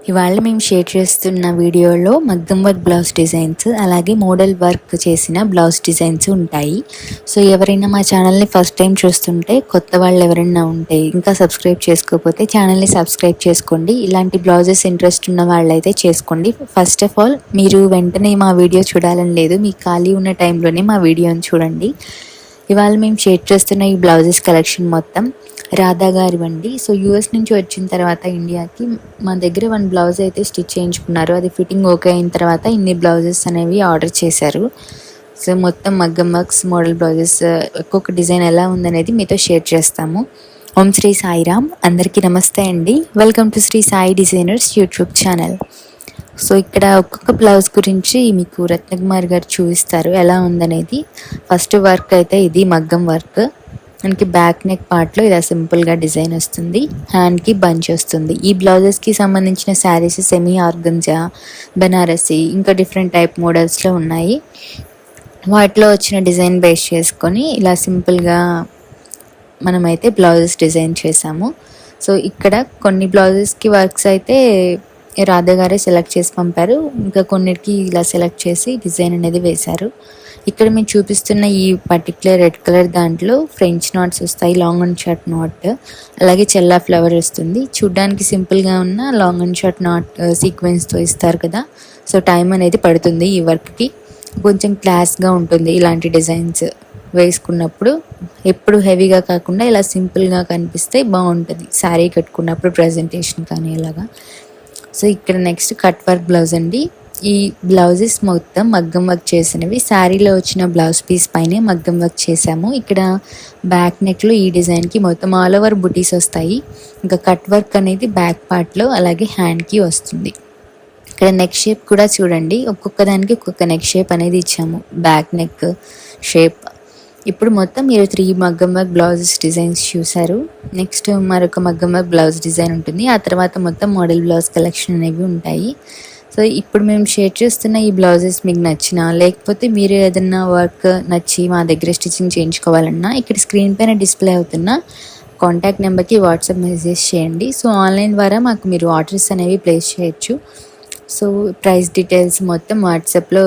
ఇవాళ మేము షేర్ చేస్తున్న వీడియోలో మగ్గం వర్క్ బ్లౌజ్ డిజైన్స్ అలాగే మోడల్ వర్క్ చేసిన బ్లౌజ్ డిజైన్స్ ఉంటాయి. సో ఎవరైనా మా ఛానల్ని ఫస్ట్ టైం చూస్తుంటే, కొత్త వాళ్ళు ఎవరైనా ఉంటే ఇంకా సబ్స్క్రైబ్ చేసుకోకపోతే ఛానల్ని సబ్స్క్రైబ్ చేసుకోండి. ఇలాంటి బ్లౌజెస్ ఇంట్రెస్ట్ ఉన్న వాళ్ళైతే చేసుకోండి. ఫస్ట్ ఆఫ్ ఆల్ మీరు వెంటనే మా వీడియో చూడాలని లేదు, మీకు ఖాళీ ఉన్న టైంలోనే మా వీడియోని చూడండి. ఇవాళ మేము షేర్ చేస్తున్న ఈ బ్లౌజెస్ కలెక్షన్ మొత్తం రాధా గారివండి. సో యూఎస్ నుంచి వచ్చిన తర్వాత ఇండియాకి మా దగ్గర 1 బ్లౌజ్ అయితే స్టిచ్ చేయించుకున్నారు. అది ఫిట్టింగ్ ఓకే అయిన తర్వాత ఇన్ని బ్లౌజెస్ అనేవి ఆర్డర్ చేశారు. సో మొత్తం మగ్గం వర్క్స్, మోడల్ బ్లౌజెస్, ఒక్కొక్క డిజైన్ ఎలా ఉందనేది మీతో షేర్ చేస్తాము. ఓం శ్రీ సాయిరామ్. అందరికీ నమస్తే అండి. Welcome to Shri Sai designers YouTube channel. So ఇక్కడ ఒక్కొక్క బ్లౌజ్ గురించి మీకు రత్నకుమార్ గారు చూపిస్తారు ఎలా ఉందనేది. ఫస్ట్ వర్క్ అయితే ఇది మగ్గం వర్క్. మనకి బ్యాక్ నెక్ పార్ట్లో ఇలా సింపుల్గా డిజైన్ వస్తుంది, హ్యాండ్కి బంచ్ వస్తుంది. ఈ బ్లౌజెస్కి సంబంధించిన శారీస్ సెమీ ఆర్గంజా, బెనారసి, ఇంకా డిఫరెంట్ టైప్ మోడల్స్లో ఉన్నాయి. వాటిలో వచ్చిన డిజైన్ బేస్ చేసుకొని ఇలా సింపుల్గా మనమైతే బ్లౌజెస్ డిజైన్ చేసాము. సో ఇక్కడ కొన్ని బ్లౌజెస్కి వర్క్స్ అయితే రాధా గారే సెలెక్ట్ చేసి పంపారు, ఇంకా కొన్నిటికి ఇలా సెలెక్ట్ చేసి డిజైన్ అనేది వేశారు. ఇక్కడ మేము చూపిస్తున్న ఈ పర్టికులర్ రెడ్ కలర్ దాంట్లో ఫ్రెంచ్ నాట్స్ వస్తాయి, లాంగ్ అండ్ షార్ట్ నాట్, అలాగే చెల్లా ఫ్లవర్ వస్తుంది. చూడ్డానికి సింపుల్గా ఉన్న లాంగ్ అండ్ షార్ట్ నాట్ సీక్వెన్స్తో ఇస్తారు కదా, సో టైం అనేది పడుతుంది ఈ వర్క్కి. కొంచెం క్లాస్గా ఉంటుంది ఇలాంటి డిజైన్స్ వేసుకున్నప్పుడు. ఎప్పుడు హెవీగా కాకుండా ఇలా సింపుల్గా కనిపిస్తే బాగుంటుంది శారీ కట్టుకున్నప్పుడు, ప్రజెంటేషన్ కానీ ఇలాగా. సో ఇక్కడ నెక్స్ట్ కట్ వర్క్ బ్లౌజ్ అండి. ఈ బ్లౌజెస్ మొత్తం మగ్గం వర్క్ చేసినవి. శారీలో వచ్చిన బ్లౌజ్ పీస్ పైనే మగ్గం వర్క్ చేసాము. ఇక్కడ బ్యాక్ నెక్లో ఈ డిజైన్కి మొత్తం ఆల్ ఓవర్ బుటీస్ వస్తాయి. ఇంకా కట్ వర్క్ అనేది బ్యాక్ పార్ట్లో అలాగే హ్యాండ్కి వస్తుంది. ఇక్కడ నెక్ షేప్ కూడా చూడండి, ఒక్కొక్క దానికి ఒక్కొక్క నెక్ షేప్ అనేది ఇచ్చాము. Back neck shape. ఇప్పుడు మొత్తం మీరు 3 మగ్గం వర్క్ బ్లౌజెస్ డిజైన్స్ చూసారు. నెక్స్ట్ మరొక మగ్గం వర్క్ బ్లౌజ్ డిజైన్ ఉంటుంది. ఆ తర్వాత మొత్తం మోడల్ బ్లౌజ్ కలెక్షన్ అనేవి ఉంటాయి. సో ఇప్పుడు మేము షేర్ చేస్తున్న ఈ బ్లౌజెస్ మీకు నచ్చినా, లేకపోతే మీరు ఏదైనా వర్క్ నచ్చి మా దగ్గర స్టిచ్చింగ్ చేయించుకోవాలన్నా, ఇక్కడ స్క్రీన్ పైన డిస్ప్లే అవుతున్న కాంటాక్ట్ నెంబర్కి వాట్సాప్ మెసేజ్ చేయండి. సో ఆన్లైన్ ద్వారా మాకు మీరు ఆర్డర్స్ అనేవి ప్లేస్ చేయొచ్చు. సో ప్రైస్ డీటెయిల్స్ మొత్తం వాట్సాప్లో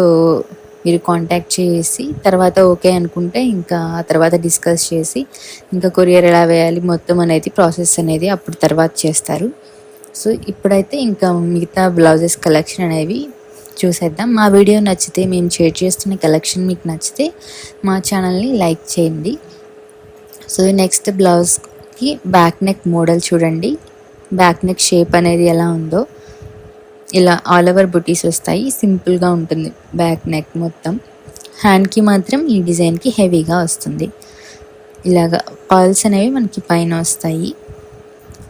మీరు కాంటాక్ట్ చేసి తర్వాత ఓకే అనుకుంటే ఇంకా ఆ తర్వాత డిస్కస్ చేసి ఇంకా కొరియర్ ఎలా వేయాలి మొత్తం అనేది ప్రాసెస్ అనేది అప్పుడు తర్వాత చేస్తారు. సో ఇప్పుడైతే ఇంకా మిగతా బ్లౌజెస్ కలెక్షన్ అనేవి చూసేద్దాం. మా వీడియో నచ్చితే, మేము షేర్ చేస్తున్న కలెక్షన్ మీకు నచ్చితే మా ఛానల్ని లైక్ చేయండి. సో నెక్స్ట్ బ్లౌజ్కి బ్యాక్ నెక్ మోడల్ చూడండి. బ్యాక్ నెక్ షేప్ అనేది ఎలా ఉందో, ఇలా ఆల్ ఓవర్ బుటీస్ వస్తాయి, సింపుల్గా ఉంటుంది బ్యాక్ నెక్ మొత్తం. హ్యాండ్కి మాత్రం ఈ డిజైన్కి హెవీగా వస్తుంది. ఇలాగా పర్ల్స్ అనేవి మనకి పైన వస్తాయి.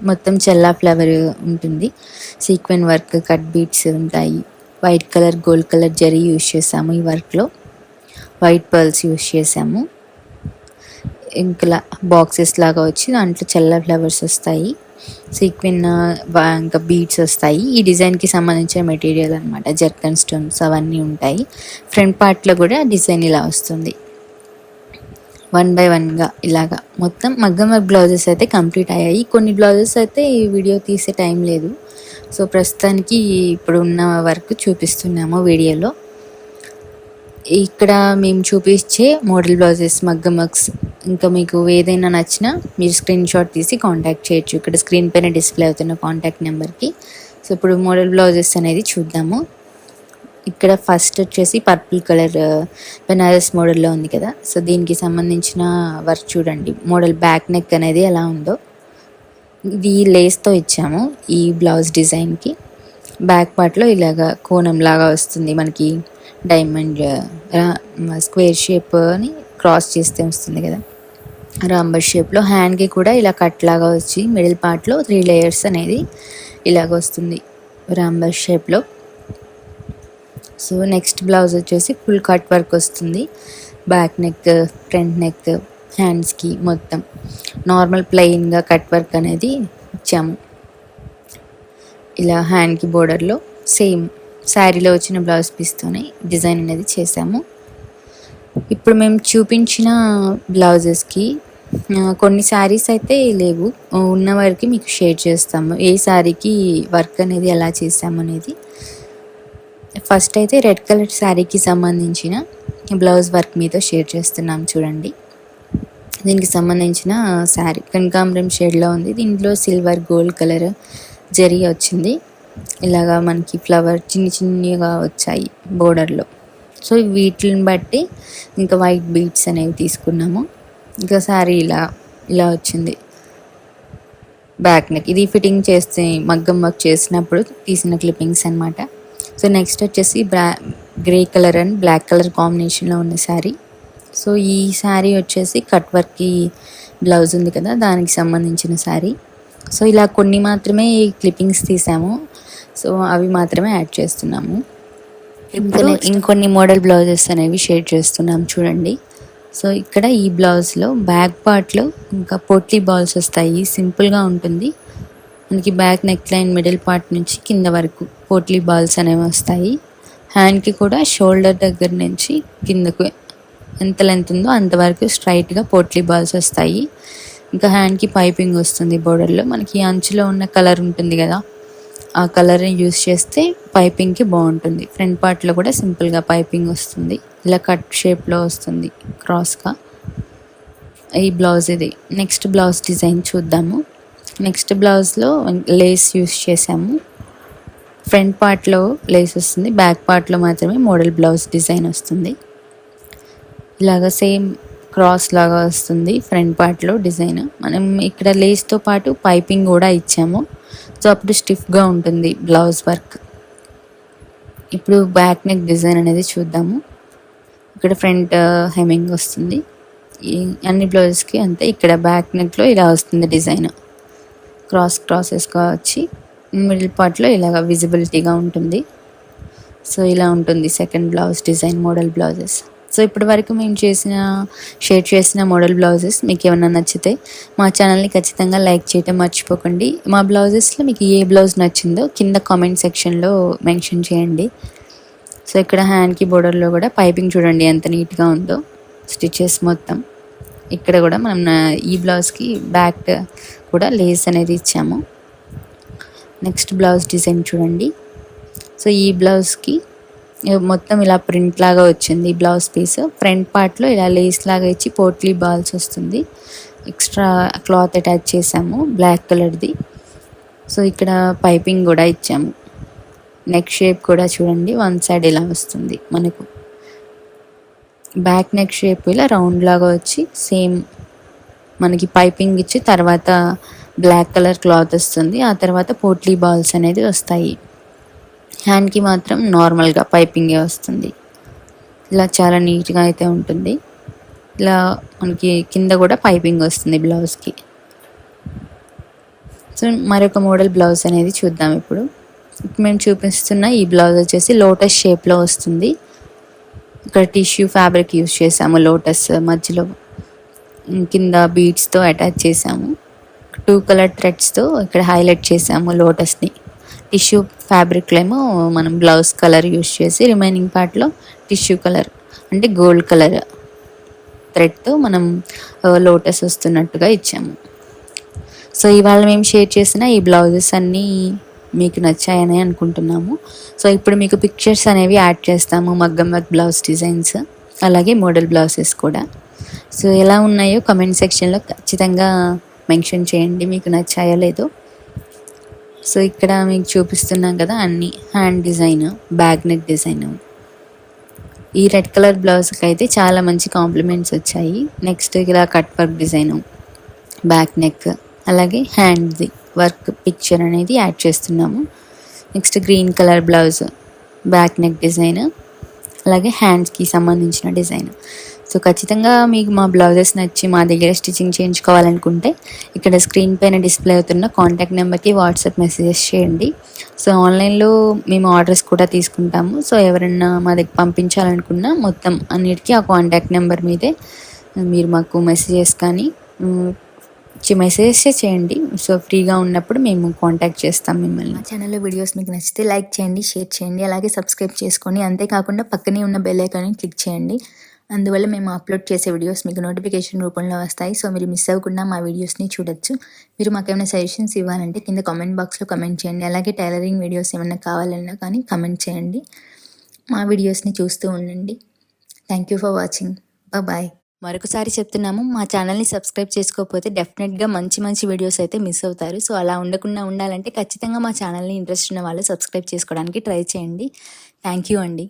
మొత్తం చెల్లా ఫ్లవర్ ఉంటుంది, సీక్వెన్ వర్క్, కట్ బీట్స్ ఉంటాయి. White colour, gold colour zari use చేసాము ఈ వర్క్లో. వైట్ పర్ల్స్ యూజ్ చేసాము. ఇంకా బాక్సెస్ లాగా వచ్చి దాంట్లో చెల్లా ఫ్లవర్స్ వస్తాయి, సీక్వెన్ ఇంకా బీడ్స్ వస్తాయి. ఈ డిజైన్కి సంబంధించిన మెటీరియల్ అనమాట. జర్కన్ స్టోన్స్ అవన్నీ ఉంటాయి. ఫ్రంట్ పార్ట్లో కూడా డిజైన్ ఇలా వస్తుంది. 1 by 1గా ఇలాగా మొత్తం మగ్గం వర్క్ బ్లౌజెస్ అయితే కంప్లీట్ అయ్యాయి. కొన్ని బ్లౌజెస్ అయితే ఈ వీడియో తీసే టైం లేదు, సో ప్రస్తుతానికి ఇప్పుడు ఉన్న వర్క్ చూపిస్తున్నాము వీడియోలో. ఇక్కడ మేము చూపించే మోడల్ బ్లౌజెస్, మగ్గం వర్క్స్, ఇంకా మీకు ఏదైనా నచ్చినా మీరు స్క్రీన్ షాట్ తీసి కాంటాక్ట్ చేయొచ్చు ఇక్కడ స్క్రీన్ పైన డిస్ప్లే అవుతున్న కాంటాక్ట్ నెంబర్కి. సో ఇప్పుడు మోడల్ బ్లౌజెస్ అనేది చూద్దాము. ఇక్కడ ఫస్ట్ వచ్చేసి పర్పుల్ కలర్ బెనారస్ మోడల్లో ఉంది కదా, సో దీనికి సంబంధించిన వర్క్ చూడండి. మోడల్ బ్యాక్ నెక్ అనేది ఎలా ఉందో, ఇది లేస్తో ఇచ్చాము ఈ బ్లౌజ్ డిజైన్కి. బ్యాక్ పార్ట్లో ఇలాగా కోణం లాగా వస్తుంది మనకి, డైమండ్ స్క్వేర్ షేప్ అని క్రాస్ చేస్తే వస్తుంది కదా, రాంబర్ షేప్లో. హ్యాండ్కి కూడా ఇలా కట్ లాగా వచ్చి మిడిల్ పార్ట్లో 3 లేయర్స్ అనేది ఇలాగ వస్తుంది రాంబర్ షేప్లో. సో నెక్స్ట్ బ్లౌజ్ వచ్చేసి ఫుల్ కట్ వర్క్ వస్తుంది. బ్యాక్ నెక్, ఫ్రంట్ నెక్, హ్యాండ్స్కి మొత్తం నార్మల్ ప్లెయిన్గా కట్ వర్క్ అనేది ఇచ్చాము. ఇలా హ్యాండ్కి బోర్డర్లో సేమ్ శారీలో వచ్చిన బ్లౌజ్ పీస్తోనే డిజైన్ అనేది చేసాము. ఇప్పుడు మేము చూపించిన బ్లౌజెస్కి కొన్ని శారీస్ అయితే లేవు, ఉన్న వరకు మీకు షేర్ చేస్తాము ఏ శారీకి వర్క్ అనేది ఎలా చేసాము అనేది. ఫస్ట్ అయితే రెడ్ కలర్ శారీకి సంబంధించిన బ్లౌజ్ వర్క్ మీతో షేర్ చేస్తున్నాం చూడండి. దీనికి సంబంధించిన శారీ కనకాంబరం షేడ్లో ఉంది. దీంట్లో సిల్వర్ గోల్డ్ కలర్ జరీ వచ్చింది. ఇలాగా మనకి ఫ్లవర్ చిన్నగా వచ్చాయి బోర్డర్లో. సో వీటిని బట్టి ఇంకా వైట్ బీడ్స్ అనేవి తీసుకున్నాము. ఇంకా శారీ ఇలా వచ్చింది. బ్యాక్ నెక్ ఇది ఫిట్టింగ్ చేస్తే మగ్గం వర్క్ చేసినప్పుడు తీసిన క్లిప్పింగ్స్ అనమాట. సో నెక్స్ట్ వచ్చేసి grey colour and black colour కాంబినేషన్లో ఉన్న శారీ. సో ఈ శారీ వచ్చేసి కట్ వర్క్కి బ్లౌజ్ ఉంది కదా, దానికి సంబంధించిన శారీ. సో ఇలా కొన్ని మాత్రమే క్లిప్పింగ్స్ తీసాము, సో అవి మాత్రమే యాడ్ చేస్తున్నాము. ఇప్పుడు ఇంకొన్ని మోడల్ బ్లౌజెస్ అనేవి షేర్ చేస్తున్నాం చూడండి. సో ఇక్కడ ఈ బ్లౌజ్లో బ్యాక్ పార్ట్లో ఇంకా పోట్లీ బాల్స్ వస్తాయి. సింపుల్గా ఉంటుంది మనకి. Back neck line middle part నుంచి కింద వరకు పోట్లీ బాల్స్ అనేవి వస్తాయి. హ్యాండ్కి కూడా షోల్డర్ దగ్గర నుంచి కిందకు ఎంత లెంత్ ఉందో అంతవరకు స్ట్రైట్గా పోట్లీ బాల్స్ వస్తాయి. ఇంకా హ్యాండ్కి పైపింగ్ వస్తుంది బోర్డర్లో. మనకి అంచులో ఉన్న కలర్ ఉంటుంది కదా, ఆ కలర్ని యూస్ చేస్తే పైపింగ్కి బాగుంటుంది. ఫ్రంట్ పార్ట్లో కూడా సింపుల్గా పైపింగ్ వస్తుంది. ఇలా కట్ షేప్లో వస్తుంది క్రాస్గా. ఈ బ్లౌజ్ ఇది. నెక్స్ట్ బ్లౌజ్ డిజైన్ చూద్దాము. నెక్స్ట్ బ్లౌజ్లో లేస్ యూస్ చేసాము. ఫ్రంట్ పార్ట్లో లేస్ వస్తుంది, బ్యాక్ పార్ట్లో మాత్రమే మోడల్ బ్లౌజ్ డిజైన్ వస్తుంది. ఇలాగ సేమ్ క్రాస్ లాగా వస్తుంది ఫ్రంట్ పార్ట్లో డిజైన్. మనం ఇక్కడ లేస్తో పాటు పైపింగ్ కూడా ఇచ్చాము. సో అప్పుడు స్టిఫ్గా ఉంటుంది బ్లౌజ్ వర్క్. ఇప్పుడు బ్యాక్ నెక్ డిజైన్ అనేది చూద్దాము. ఇక్కడ ఫ్రంట్ హెమ్మింగ్ వస్తుంది. అన్ని బ్లౌజెస్కి అంతే. ఇక్కడ బ్యాక్ నెక్లో ఇలా వస్తుంది డిజైన్. క్రాసెస్గా వచ్చి మిడిల్ పార్ట్లో ఇలాగ విజిబిలిటీగా ఉంటుంది. సో ఇలా ఉంటుంది second blouse design model blouses. So ఇప్పటి వరకు మేము షేర్ చేసిన మోడల్ బ్లౌజెస్ మీకు ఏమైనా నచ్చితే మా ఛానల్ని ఖచ్చితంగా లైక్ చేయడం మర్చిపోకండి. మా బ్లౌజెస్లో మీకు ఏ బ్లౌజ్ నచ్చిందో కింద కామెంట్ సెక్షన్లో మెన్షన్ చేయండి. సో ఇక్కడ హ్యాండ్కి బోర్డర్లో కూడా పైపింగ్ చూడండి ఎంత నీట్గా ఉందో, స్టిచెస్ మొత్తం. ఇక్కడ కూడా మనం ఈ బ్లౌజ్కి బ్యాక్ కూడా లేస్ అనేది ఇచ్చాము. నెక్స్ట్ బ్లౌజ్ డిజైన్ చూడండి. సో ఈ బ్లౌజ్కి మొత్తం ఇలా ప్రింట్ లాగా వచ్చింది బ్లౌజ్ పీస్. ఫ్రంట్ పార్ట్లో ఇలా లేస్ లాగా ఇచ్చి పోట్లీ బాల్స్ వస్తుంది. ఎక్స్ట్రా క్లాత్ అటాచ్ చేసాము బ్లాక్ కలర్ది. సో ఇక్కడ పైపింగ్ కూడా ఇచ్చాము. నెక్ షేప్ కూడా చూడండి, వన్ సైడ్ ఇలా వస్తుంది మనకు. బ్యాక్ నెక్ షేప్ ఇలా రౌండ్ లాగా వచ్చి సేమ్ మనకి పైపింగ్ ఇచ్చి తర్వాత బ్లాక్ కలర్ క్లాత్ వస్తుంది. ఆ తర్వాత పోట్లీ బాల్స్ అనేది వస్తాయి. హ్యాండ్కి మాత్రం నార్మల్గా పైపింగే వస్తుంది. ఇలా చాలా నీట్గా అయితే ఉంటుంది. ఇలా మనకి కింద కూడా పైపింగ్ వస్తుంది బ్లౌజ్కి. సో మరొక మోడల్ బ్లౌజ్ అనేది చూద్దాం. ఇప్పుడు మేము చూపిస్తున్న ఈ బ్లౌజ్ వచ్చేసి లోటస్ షేప్లో వస్తుంది. ఇక్కడ టిష్యూ ఫ్యాబ్రిక్ యూస్ చేసాము. లోటస్ మధ్యలో కింద బీడ్స్తో అటాచ్ చేసాము. 2 కలర్ థ్రెడ్స్తో ఇక్కడ హైలైట్ చేసాము లోటస్ని. టిష్యూ ఫ్యాబ్రిక్లో ఏమో మనం బ్లౌజ్ కలర్ యూస్ చేసి రిమైనింగ్ పార్ట్లో టిష్యూ కలర్ అంటే గోల్డ్ కలర్ థ్రెడ్తో మనం లోటస్ వస్తున్నట్టుగా ఇచ్చాము. సో ఇవాళ మేము షేర్ చేసిన ఈ బ్లౌజెస్ అన్నీ మీకు నచ్చాయని అనుకుంటున్నాము. సో ఇప్పుడు మీకు పిక్చర్స్ అనేవి యాడ్ చేస్తాము, మగ్గం వర్క్ బ్లౌజ్ డిజైన్స్ అలాగే మోడల్ బ్లౌజెస్ కూడా. సో ఎలా ఉన్నాయో కమెంట్ సెక్షన్లో ఖచ్చితంగా మెన్షన్ చేయండి మీకు నచ్చాయో లేదో. సో ఇక్కడ మీకు చూపిస్తున్నాం కదా అన్ని hand design, back neck design. ఈ రెడ్ కలర్ బ్లౌజ్కి అయితే చాలా మంచి కాంప్లిమెంట్స్ వచ్చాయి. నెక్స్ట్ ఇలా cut work design, back neck అలాగే హ్యాండ్ది వర్క్ పిక్చర్ అనేది యాడ్ చేస్తున్నాము. Next green colour blouse, back neck design అలాగే హ్యాండ్స్కి సంబంధించిన డిజైన్. సో ఖచ్చితంగా మీకు మా బ్లౌజెస్ నచ్చి మా దగ్గర స్టిచ్చింగ్ చేయించుకోవాలనుకుంటే ఇక్కడ స్క్రీన్ పైన డిస్ప్లే అవుతున్న కాంటాక్ట్ నెంబర్కి వాట్సాప్ మెసేజెస్ చేయండి. సో ఆన్లైన్లో మేము ఆర్డర్స్ కూడా తీసుకుంటాము. సో ఎవరైనా మా దగ్గర పంపించాలనుకున్నా మొత్తం అన్నిటికీ ఆ కాంటాక్ట్ నెంబర్ మీదే మీరు మాకు మెసేజెస్ కానీ మెసేజెస్ చేయండి. సో ఫ్రీగా ఉన్నప్పుడు మేము కాంటాక్ట్ చేస్తాం మిమ్మల్ని. మా ఛానల్లో వీడియోస్ మీకు నచ్చితే లైక్ చేయండి, షేర్ చేయండి, అలాగే సబ్స్క్రైబ్ చేసుకోండి. అంతేకాకుండా పక్కనే ఉన్న బెల్ ఐకాన్ని క్లిక్ చేయండి. అందువల్ల మేము అప్లోడ్ చేసే వీడియోస్ మీకు నోటిఫికేషన్ రూపంలో వస్తాయి. సో మీరు మిస్ అవ్వకుండా మా వీడియోస్ని చూడొచ్చు. మీరు మాకేమైనా సజెషన్స్ ఇవ్వాలంటే కింద కామెంట్ బాక్స్లో కామెంట్ చేయండి. అలాగే టైలరింగ్ వీడియోస్ ఏమైనా కావాలన్నా కానీ కామెంట్ చేయండి. మా వీడియోస్ని చూస్తూ ఉండండి. Thank you for watching. Bye. మరొకసారి చెప్తున్నాము, మా ఛానల్ని సబ్స్క్రైబ్ చేసుకోకపోతే డెఫినెట్గా మంచి వీడియోస్ అయితే మిస్ అవుతారు. సో అలా ఉండకుండా ఉండాలంటే ఖచ్చితంగా మా ఛానల్ని ఇంట్రెస్ట్ ఉన్న వాళ్ళు సబ్స్క్రైబ్ చేసుకోవడానికి ట్రై చేయండి. థ్యాంక్ యూ అండి.